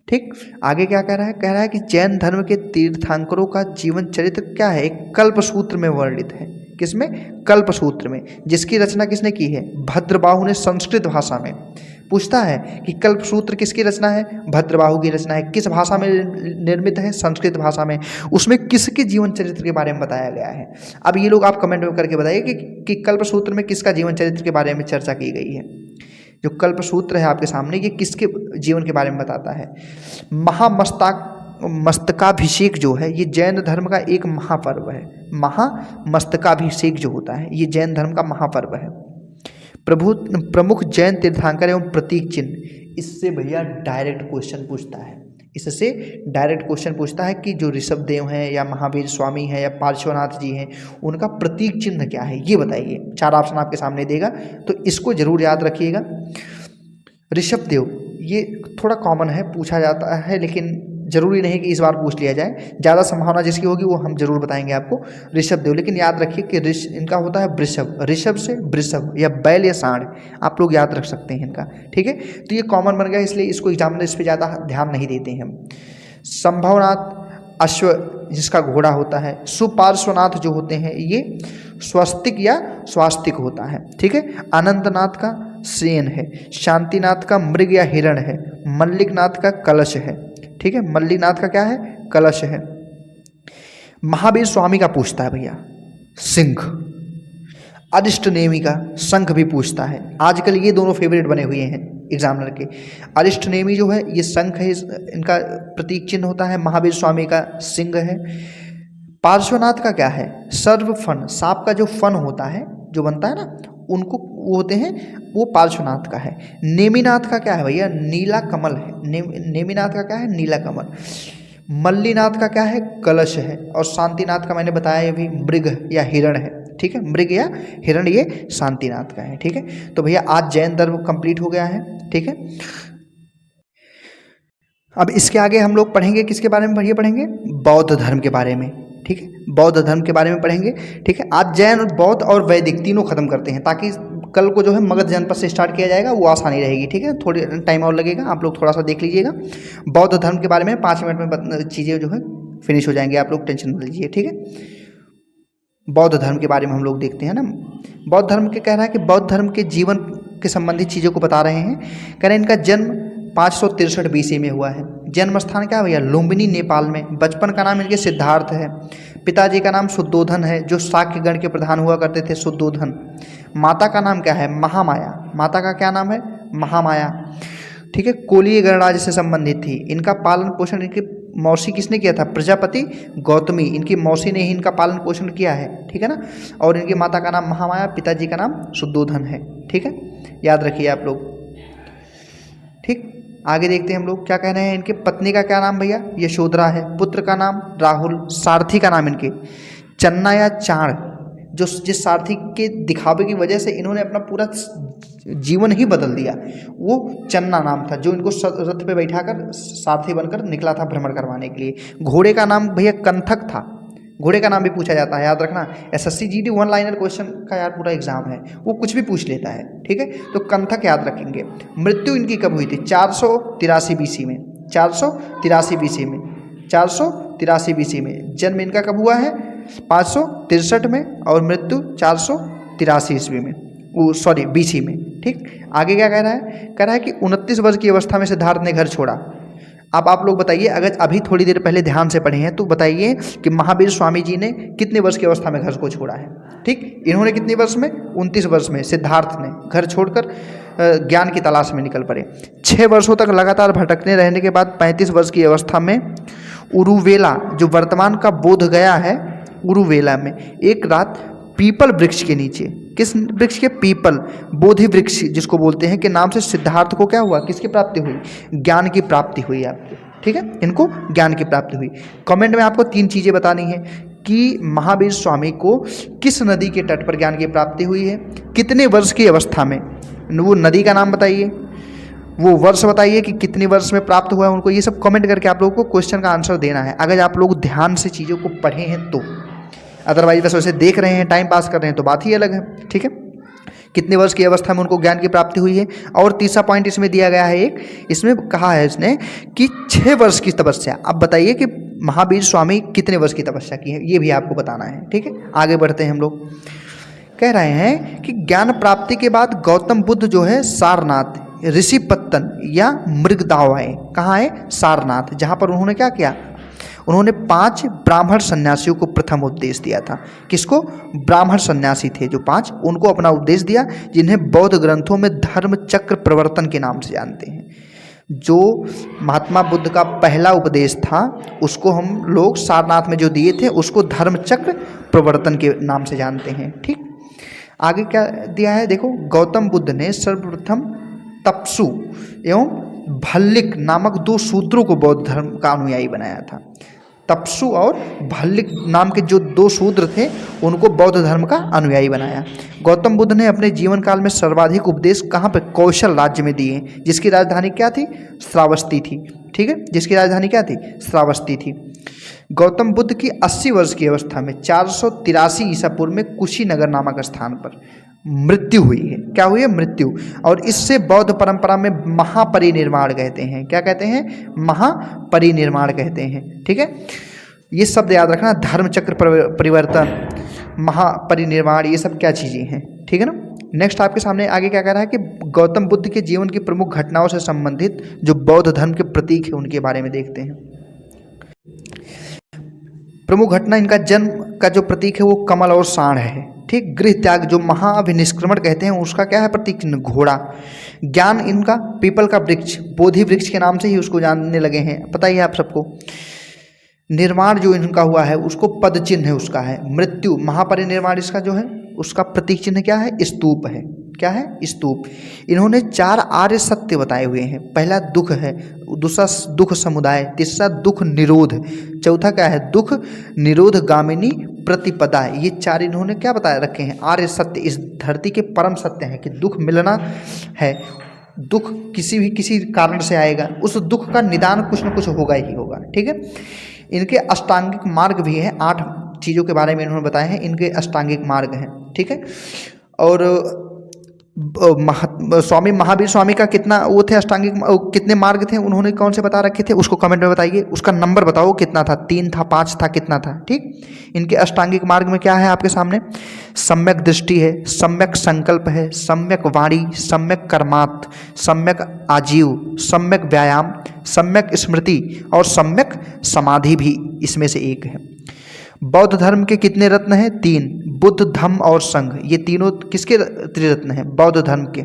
ठीक, आगे क्या कह रहा है? कह रहा है कि जैन धर्म के तीर्थंकरों का जीवन चरित्र क्या है? एक कल्पसूत्र में वर्णित है। किसमें? कल्पसूत्र में। जिसकी रचना किसने की है? भद्रबाहु ने संस्कृत भाषा में। पूछता है कि कल्पसूत्र किसकी रचना है? भद्रबाहु की रचना है। किस भाषा में निर्मित है? संस्कृत भाषा में। उसमें किसके जीवन चरित्र के बारे में बताया गया है? अब ये लोग आप कमेंट में करके बताइए कि कल्पसूत्र में किसका जीवन चरित्र के बारे में चर्चा की गई है। जो कल्पसूत्र है आपके सामने, ये किसके जीवन के बारे में बताता है? मस्तकाभिषेक जो है ये जैन धर्म का एक महापर्व है। महामस्तकाभिषेक जो होता है ये जैन धर्म का महापर्व है। प्रमुख जैन तीर्थंकर एवं प्रतीक चिन्ह। इससे भैया डायरेक्ट क्वेश्चन पूछता है। इससे डायरेक्ट क्वेश्चन पूछता है कि जो ऋषभ देव हैं या महावीर स्वामी हैं या पार्श्वनाथ जी हैं, उनका प्रतीक चिन्ह क्या है ये बताइए। 4 ऑप्शन आपके सामने देगा, तो इसको जरूर याद रखिएगा। ऋषभ देव ये थोड़ा कॉमन है, पूछा जाता है, लेकिन जरूरी नहीं कि इस बार पूछ लिया जाए। ज़्यादा संभावना जिसकी होगी वो हम जरूर बताएंगे आपको। ऋषभ देव, लेकिन याद रखिए कि इनका होता है वृषभ, ऋषभ से वृषभ या बैल या सांड, आप लोग याद रख सकते हैं इनका। ठीक है, तो ये कॉमन बन गया, इसलिए इसको एग्जामिनर इस पर ज़्यादा ध्यान नहीं देते हैं हम। संभवनाथ अश्व जिसका घोड़ा होता है। सुपार्श्वनाथ जो होते हैं ये स्वस्तिक या स्वास्तिक होता है। ठीक है, अनंतनाथ का सेन है। शांतिनाथ का मृग या हिरण है। मल्लिकनाथ का कलश है। ठीक है, मल्लिकनाथ का क्या है? कलश है। महावीर स्वामी का पूछता है भैया सिंह। अरिष्टनेमी का शंख भी पूछता है। आजकल ये दोनों फेवरेट बने हुए हैं एग्जामिनर के। अरिष्टनेमी जो है ये शंख है, इनका प्रतीक चिन्ह होता है। महावीर स्वामी का सिंह है। पार्श्वनाथ का क्या है? सर्व फन, सांप का जो फन होता है जो बनता है ना, उनको वो होते हैं, वो पार्श्वनाथ का है। नेमिनाथ का क्या है भैया? नीला कमल है। नेमिनाथ का क्या है? नीला कमल। मल्लीनाथ का क्या है? कलश है। और शांतिनाथ का मैंने बताया ये भी मृग या हिरण है। ठीक है, मृग या हिरण ये शांतिनाथ का है। ठीक है, तो भैया आज जैन धर्म कंप्लीट हो गया है। ठीक है, अब इसके आगे हम लोग पढ़ेंगे किसके बारे में भैया? पढ़ेंगे बौद्ध धर्म के बारे में। ठीक है, बौद्ध धर्म के बारे में पढ़ेंगे। ठीक है, आज जैन और बौद्ध और वैदिक तीनों खत्म करते हैं, ताकि कल को जो है मगध जनपद से स्टार्ट किया जाएगा, वो आसानी रहेगी। ठीक है, थोड़ी टाइम और लगेगा, आप लोग थोड़ा सा देख लीजिएगा। बौद्ध धर्म के बारे में 5 मिनट में चीज़ें जो है फिनिश हो जाएंगे, आप लोग टेंशन मत लीजिए। ठीक है, बौद्ध धर्म के बारे में हम लोग देखते हैं ना। बौद्ध धर्म के कह रहा है कि बौद्ध धर्म के जीवन के संबंधित चीज़ों को बता रहे हैं। कह रहे हैं इनका जन्म 563 BC में हुआ है। जन्म स्थान क्या भैया? लुम्बिनी नेपाल में। बचपन का नाम इनके सिद्धार्थ है। पिताजी का नाम शुद्धोधन है, जो शाक्य गण के प्रधान हुआ करते थे, शुद्धोधन। माता का नाम क्या है? महामाया। माता का क्या नाम है? महामाया। ठीक है, कोलीय गणराज्य से संबंधित थी। इनका पालन पोषण इनकी मौसी किसने किया था? प्रजापति गौतमी, इनकी मौसी ने ही इनका पालन पोषण किया है। ठीक है ना, और इनकी माता का नाम महामाया, पिताजी का नाम शुद्धोधन है। ठीक है, याद रखिए आप लोग। ठीक, आगे देखते हैं हम लोग क्या कह रहे हैं। इनके पत्नी का क्या नाम भैया? यशोधरा है। पुत्र का नाम राहुल। सारथी का नाम इनके चन्ना या चाण, जो जिस सारथी के दिखावे की वजह से इन्होंने अपना पूरा जीवन ही बदल दिया, वो चन्ना नाम था, जो इनको रथ पे बैठाकर सारथी बनकर निकला था भ्रमण करवाने के लिए। घोड़े का नाम भैया कंथक था। घोड़े का नाम भी पूछा जाता है, याद रखना। SSC GD 1 लाइनर क्वेश्चन का यार पूरा एग्जाम है, वो कुछ भी पूछ लेता है। ठीक है, तो कंथक याद रखेंगे। मृत्यु इनकी कब हुई थी? 483 BC में। 483 BC में। 483 BC में। जन्म इनका कब हुआ है? 563 में, और मृत्यु 483 ईस्वी में, सॉरी BC में। ठीक, आगे क्या कह रहा है? कह रहा है कि 29 वर्ष की अवस्था में सिद्धार्थ ने घर छोड़ा। अब आप लोग बताइए, अगर अभी थोड़ी देर पहले ध्यान से पढ़े हैं तो बताइए कि महावीर स्वामी जी ने कितने वर्ष की अवस्था में घर को छोड़ा है? ठीक, इन्होंने कितने वर्ष में? 29 वर्ष में सिद्धार्थ ने घर छोड़कर ज्ञान की तलाश में निकल पड़े। 6 वर्षों तक लगातार भटकने रहने के बाद 35 वर्ष की अवस्था में उरुवेला, जो वर्तमान का बोध गया है, उरुवेला में एक रात पीपल वृक्ष के नीचे, किस वृक्ष के? पीपल, बोधि वृक्ष जिसको बोलते हैं, के नाम से सिद्धार्थ को क्या हुआ? किसकी प्राप्ति हुई? ज्ञान की प्राप्ति हुई आपको। ठीक है, इनको ज्ञान की प्राप्ति हुई। कमेंट में आपको 3 चीज़ें बतानी है कि महावीर स्वामी को किस नदी के तट पर ज्ञान की प्राप्ति हुई है, कितने वर्ष की अवस्था में, वो नदी का नाम बताइए, वो वर्ष बताइए कि कितने वर्ष में प्राप्त हुआ है उनको। ये सब कमेंट करके आप लोगों को क्वेश्चन का आंसर देना है, अगर आप लोग ध्यान से चीज़ों को पढ़े हैं तो। अदरवाइज बस वैसे देख रहे हैं, टाइम पास कर रहे हैं तो बात ही अलग है। ठीक है, कितने वर्ष की अवस्था में उनको ज्ञान की प्राप्ति हुई है। और तीसरा पॉइंट इसमें दिया गया है, एक इसमें कहा है इसने कि 6 वर्ष की तपस्या। अब बताइए कि महावीर स्वामी कितने वर्ष की तपस्या की है, ये भी आपको बताना है। ठीक है, आगे बढ़ते हैं हम लोग। कह रहे हैं कि ज्ञान प्राप्ति के बाद गौतम बुद्ध जो है सारनाथ, ऋषिपत्तन या मृगदाव आए। कहाँ आए? सारनाथ, जहाँ पर उन्होंने क्या किया, उन्होंने 5 ब्राह्मण सन्यासियों को प्रथम उपदेश दिया था। किसको? ब्राह्मण सन्यासी थे जो 5, उनको अपना उपदेश दिया, जिन्हें बौद्ध ग्रंथों में धर्म चक्र प्रवर्तन के नाम से जानते हैं। जो महात्मा बुद्ध का पहला उपदेश था उसको हम लोग सारनाथ में जो दिए थे उसको धर्म चक्र प्रवर्तन के नाम से जानते हैं। ठीक, आगे क्या दिया है देखो। गौतम बुद्ध ने सर्वप्रथम तपसु एवं भल्लिक नामक 2 शूद्रों को बौद्ध धर्म का अनुयायी बनाया था। तपसु और भल्लिक नाम के जो 2 शूद्र थे उनको बौद्ध धर्म का अनुयायी बनाया। गौतम बुद्ध ने अपने जीवन काल में सर्वाधिक उपदेश कहाँ पर? कौशल राज्य में दिए, जिसकी राजधानी क्या थी? श्रावस्ती थी। ठीक है, जिसकी राजधानी क्या थी? श्रावस्ती थी। गौतम बुद्ध की 80 वर्ष की अवस्था में 483 ईसा पूर्व में कुशीनगर नामक स्थान पर मृत्यु हुई है। क्या हुई है? मृत्यु। और इससे बौद्ध परंपरा में महापरिनिर्वाण कहते हैं। क्या कहते हैं? महापरिनिर्वाण कहते हैं। ठीक है, ये शब्द याद रखना, धर्म चक्र परिवर्तन, महापरिनिर्वाण, ये सब क्या चीज़ें हैं। ठीक है ना। नेक्स्ट आपके सामने आगे क्या कह रहा है कि गौतम बुद्ध के जीवन की प्रमुख घटनाओं से संबंधित जो बौद्ध धर्म के प्रतीक है उनके बारे में देखते हैं। प्रमुख घटना, इनका जन्म का जो प्रतीक है वो कमल और साँड़ है। ठीक, गृह त्याग जो महाअभिनिष्क्रमण कहते हैं उसका क्या है प्रतीक चिन्ह? घोड़ा। ज्ञान इनका पीपल का वृक्ष, बोधि वृक्ष के नाम से ही उसको जानने लगे हैं, पता ही है आप सबको। निर्माण जो इनका हुआ है उसको पद चिन्ह है उसका है। मृत्यु, महापरिनिर्वाण इसका जो है उसका प्रतीक चिन्ह क्या है? स्तूप है। क्या है? स्तूप। इन्होंने 4 आर्य सत्य बताए हुए हैं। पहला दुख है, दूसरा दुख समुदाय, तीसरा दुख निरोध, चौथा क्या है? दुख निरोध गामिनी प्रतिपदा। ये 4 इन्होंने क्या बताए रखे हैं? आर्य सत्य, इस धरती के परम सत्य हैं कि दुख मिलना है, दुख किसी कारण से आएगा, उस दुख का निदान कुछ न कुछ होगा ही होगा। ठीक है, इनके अष्टांगिक मार्ग भी हैं, 8 चीज़ों के बारे में इन्होंने बताए हैं, इनके अष्टांगिक मार्ग हैं। ठीक है, और स्वामी महावीर स्वामी का कितना वो थे अष्टांगिक, कितने मार्ग थे उन्होंने कौन से बता रखे थे उसको कमेंट में बताइए। उसका नंबर बताओ कितना था? 3 था, 5 था, कितना था? ठीक, इनके अष्टांगिक मार्ग में क्या है आपके सामने? सम्यक दृष्टि है, सम्यक संकल्प है, सम्यक वाणी, सम्यक कर्मात्, सम्यक आजीव, सम्यक व्यायाम, सम्यक स्मृति और सम्यक समाधि भी इसमें से एक है। बौद्ध धर्म के कितने रत्न हैं? 3, बुद्ध, धम्म और संघ। ये तीनों किसके त्रिरत्न हैं? बौद्ध धर्म के।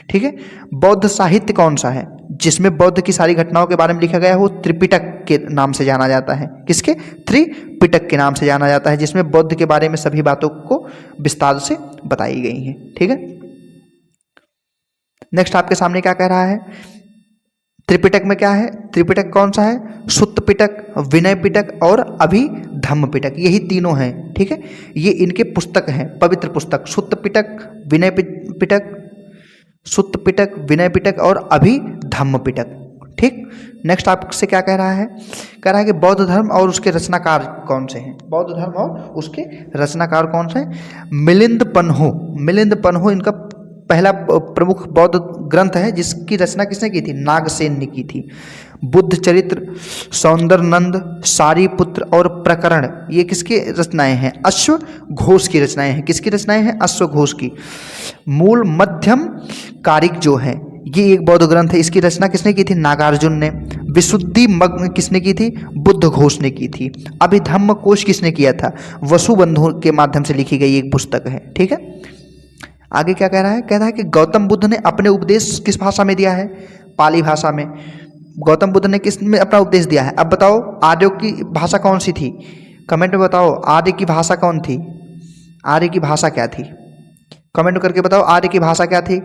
ठीक है, बौद्ध साहित्य कौन सा है जिसमें बौद्ध की सारी घटनाओं के बारे में लिखा गया है? वो त्रिपिटक के नाम से जाना जाता है। किसके? त्रिपिटक के नाम से जाना जाता है, जिसमें बौद्ध के बारे में सभी बातों को विस्तार से बताई गई हैं। ठीक है, नेक्स्ट आपके सामने क्या कह रहा है? त्रिपिटक में क्या है? त्रिपिटक कौन सा है? सुत्त पिटक, विनय पिटक और अभिधम्म पिटक, यही तीनों हैं। ठीक है, ये इनके पुस्तक हैं, पवित्र पुस्तक। सुत्त पिटक, विनय पिटक, सुत्त पिटक, विनय पिटक और अभिधम्म पिटक। ठीक, नेक्स्ट आपसे क्या कह रहा है? कह रहा है कि बौद्ध धर्म और उसके रचनाकार कौन से हैं? बौद्ध धर्म और उसके रचनाकार कौन से हैं? मिलिंद पन्हो। मिलिंद पन्हो इनका पहला प्रमुख बौद्ध ग्रंथ है जिसकी रचना किसने की थी? नागसेन ने की थी। बुद्ध चरित्र, सौंदरनंद, सारीपुत्र और प्रकरण, ये किसकी रचनाएं हैं? अश्व घोष की रचनाएं हैं। किसकी रचनाएं हैं? अश्व घोष की। मूल मध्यम कारिक जो है ये एक बौद्ध ग्रंथ है, इसकी रचना किसने की थी? नागार्जुन ने। विशुद्धि मग्न किसने की थी? बुद्ध घोष ने की थी। अभिधम्म कोश किसने किया था? वसुबंधु के माध्यम से लिखी गई एक पुस्तक है। ठीक है, आगे क्या कह रहा है? कह रहा है कि गौतम बुद्ध ने अपने उपदेश किस भाषा में दिया है? पाली भाषा में। गौतम बुद्ध ने किस में अपना उपदेश दिया है? अब बताओ आर्यों की भाषा कौन सी थी? कमेंट में बताओ आर्य की भाषा कौन थी? आर्य की भाषा क्या थी? कमेंट करके बताओ आर्य की भाषा क्या थी।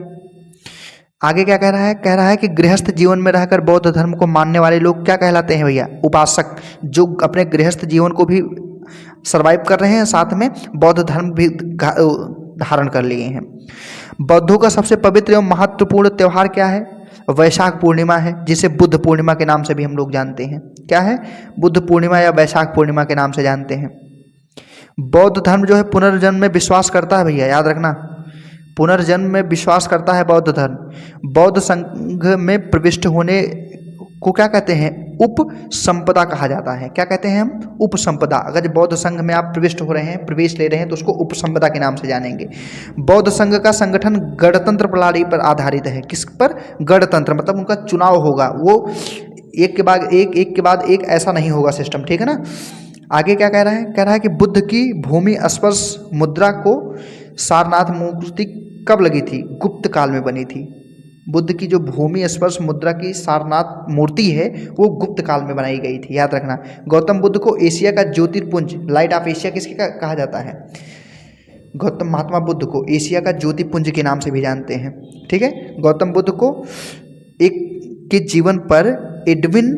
आगे क्या कह रहा है? कह रहा है कि गृहस्थ जीवन में रहकर बौद्ध धर्म को मानने वाले लोग क्या कहलाते हैं भैया? उपासक, जो अपने गृहस्थ जीवन को भी सर्वाइव कर रहे हैं, साथ में बौद्ध धर्म भी धारण कर लिए हैं। बौद्धों का सबसे पवित्र एवं महत्वपूर्ण त्यौहार क्या है? वैशाख पूर्णिमा है, जिसे बुद्ध पूर्णिमा के नाम से भी हम लोग जानते हैं। क्या है? बुद्ध पूर्णिमा या वैशाख पूर्णिमा के नाम से जानते हैं। बौद्ध धर्म जो है पुनर्जन्म में विश्वास करता है भैया, याद रखना। पुनर्जन्म में विश्वास करता है बौद्ध धर्म। बौद्ध संघ में प्रविष्ट होने को क्या कहते हैं? उपसंपदा कहा जाता है। क्या कहते हैं हम? उपसंपदा। अगर बौद्ध संघ में आप प्रविष्ट हो रहे हैं, प्रवेश ले रहे हैं, तो उसको उपसंपदा के नाम से जानेंगे। बौद्ध संघ का संगठन गणतंत्र प्रणाली पर आधारित है। किस पर? गणतंत्र, मतलब उनका चुनाव होगा, वो एक के बाद एक ऐसा नहीं होगा सिस्टम, ठीक है ना। आगे क्या कह रहा है? कह रहा है कि बुद्ध की भूमि स्पर्श मुद्रा को सारनाथ मूर्ति कब लगी थी? गुप्त काल में बनी थी। बुद्ध की जो भूमि स्पर्श मुद्रा की सारनाथ मूर्ति है वो गुप्त काल में बनाई गई थी, याद रखना। गौतम बुद्ध को एशिया का ज्योतिर्पुंज, लाइट ऑफ एशिया किसके कहा जाता है? गौतम महात्मा बुद्ध को एशिया का ज्योतिर्पुंज के नाम से भी जानते हैं, ठीक है। गौतम बुद्ध को के जीवन पर एडविन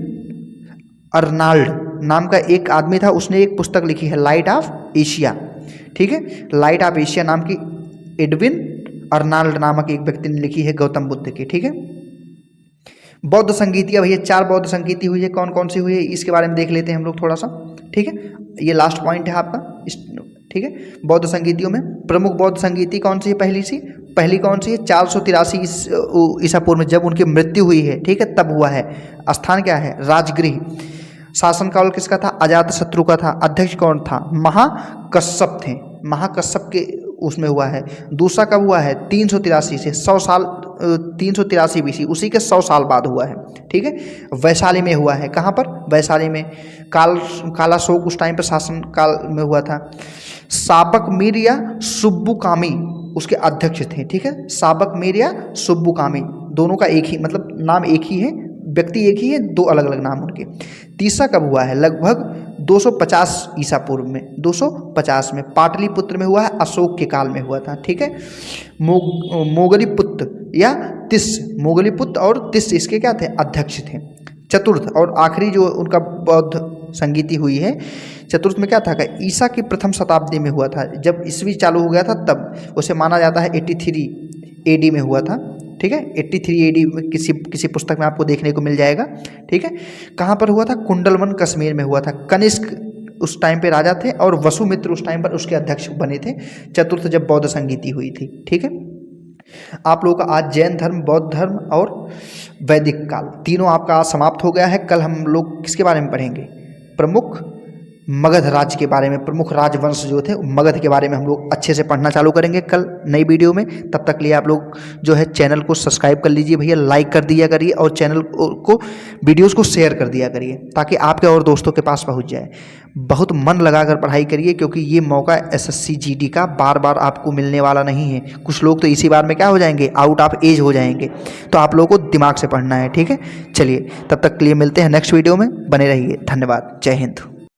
अर्नाल्ड नाम का एक आदमी था, उसने एक पुस्तक लिखी है लाइट ऑफ एशिया, ठीक है। लाइट ऑफ एशिया नाम की एडविन अर्नाल्ड नामक एक व्यक्ति ने लिखी है गौतम बुद्ध की, ठीक है। बौद्ध संगीतियाँ भैया 4 बौद्ध संगीति हुई है, कौन कौन सी हुई है इसके बारे में देख लेते हैं हम लोग थोड़ा सा, ठीक है। ये लास्ट पॉइंट है आपका, ठीक है। बौद्ध संगीतियों में प्रमुख बौद्ध संगीति कौन सी है? पहली कौन सी है? 483 ईसा पूर्व में जब उनकी मृत्यु हुई है, ठीक है, तब हुआ है। स्थान क्या है? राजगृह। शासनकाल किसका था? अजातशत्रु का था। अध्यक्ष कौन था? महाकश्यप थे, महाकश्यप के उसमें हुआ है। दूसरा कब हुआ है? 383 से 100 साल, 383 बीसी, उसी के 100 साल बाद हुआ है, ठीक है। वैशाली में हुआ है। कहाँ पर? वैशाली में। कालाशोक उस टाइम पर शासन काल में हुआ था। साबक मीर या सुब्बुकामी उसके अध्यक्ष थे, ठीक है। साबक मीर या सुब्बुकामी, दोनों का एक ही मतलब नाम एक ही है, व्यक्ति एक ही है, 2 अलग अलग नाम उनके। तीसरा कब हुआ है? लगभग 250 ईसा पूर्व में, 250 में पाटलिपुत्र में हुआ है, अशोक के काल में हुआ था, ठीक है। मोगलीपुत्र या तिस, मोगलीपुत्र और तिस इसके क्या थे? अध्यक्ष थे। चतुर्थ और आखिरी जो उनका बौद्ध संगीति हुई है, चतुर्थ में क्या था? ईसा की प्रथम शताब्दी में हुआ था, जब ईस्वी चालू हो गया था तब उसे माना जाता है 83 AD में हुआ था, ठीक है। 83 AD में किसी पुस्तक में आपको देखने को मिल जाएगा, ठीक है। कहाँ पर हुआ था? कुंडलवन कश्मीर में हुआ था। कनिष्क उस टाइम पे राजा थे और वसुमित्र उस टाइम पर उसके अध्यक्ष बने थे। चतुर्थ जब बौद्ध संगीति हुई थी, ठीक है। आप लोगों का आज जैन धर्म, बौद्ध धर्म और वैदिक काल तीनों आपका आज समाप्त हो गया है। कल हम लोग किसके बारे में पढ़ेंगे? प्रमुख मगध राज्य के बारे में, प्रमुख राजवंश जो थे मगध के बारे में हम लोग अच्छे से पढ़ना चालू करेंगे कल नई वीडियो में। तब तक लिए आप लोग जो है चैनल को सब्सक्राइब कर लीजिए भैया, लाइक कर दिया करिए और चैनल को वीडियोस को शेयर कर दिया करिए ताकि आपके और दोस्तों के पास पहुंच जाए। बहुत मन लगाकर पढ़ाई करिए क्योंकि ये मौका SSC GD का बार बार आपको मिलने वाला नहीं है। कुछ लोग तो इसी बार में क्या हो जाएंगे? आउट ऑफ एज हो जाएंगे। तो आप लोगों को दिमाग से पढ़ना है, ठीक है। चलिए तब तक के लिए मिलते हैं नेक्स्ट वीडियो में, बने रहिए। धन्यवाद। जय हिंद।